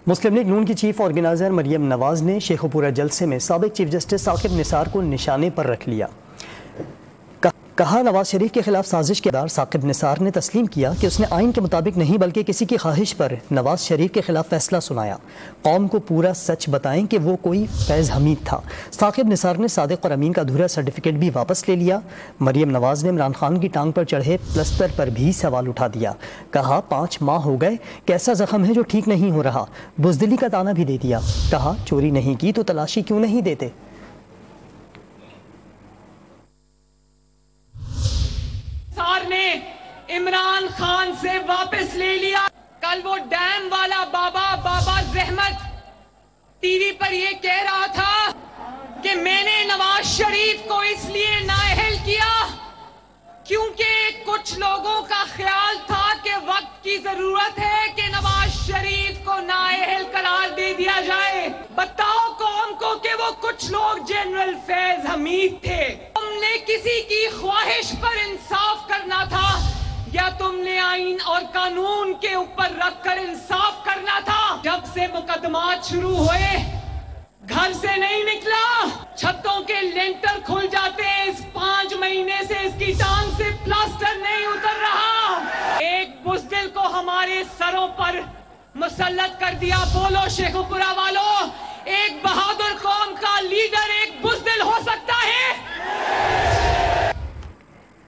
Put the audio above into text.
مسلم league نون کی chief organiser Maryam Nawaz نے Shekau پورہ جلسے میں سابق چیف جسٹس ثاقب نثار کو نشانے پر رکھ لیا۔ کہا نواز شریف کے خلاف سازش کے دار ثاقب نثار نے تسلیم کیا کہ اس نے آئین کے مطابق نہیں بلکہ کسی کی خواہش پر نواز شریف کے خلاف فیصلہ سنایا۔ قوم کو پورا سچ بتائیں کہ وہ کوئی فیض حمید تھا۔ ثاقب نثار نے صادق اور امین کا ادھورا سرٹیفکیٹ بھی واپس لے لیا۔ مریم نواز نے عمران خان کی ٹانگ پر چڑھے پلسٹر پر بھی سوال اٹھا دیا۔ کہا 5 ماہ ہو گئے، کیسا زخم ہے جو ٹھیک نہیں ہو رہا، بزدلی کا تانا بھی دے دیا۔ کہا چوری نہیں کی تو تلاشی کیوں نہیں دیتے۔ نے عمران خان سے واپس لے لیا۔ کل وہ ڈیم والا بابا زحمت ٹی وی پر یہ کہہ رہا تھا کہ میں نے نواز شریف کو اس لیے نااہل کیا کیونکہ کچھ لوگوں کا خیال تھا کہ وقت کی ضرورت ہے کہ نواز شریف کو نااہل قرار دے دیا جائے۔ بتاؤ قوم کو کہ وہ کچھ لوگ جنرل فیض حمید تھے۔ تم نے کسی کی خواہش پر انصاف کرنا تھا یا تم نے آئین اور قانون کے اوپر رکھ کر انصاف کرنا تھا؟ جب سے مقدمات شروع ہوئے گھر سے نہیں نکلا، چھتوں کے لینٹر کھل جاتے ہیں، اس 5 مہینے سے اس کی ٹانگ سے پلاسٹر نہیں اتر رہا۔ ایک بزدل کو ہمارے سروں پر مسلط کر دیا۔ بولو شیخو پورہ والو، ایک بہادر قوم کا لیڈر ایک بزدل ہو سکتا ہے؟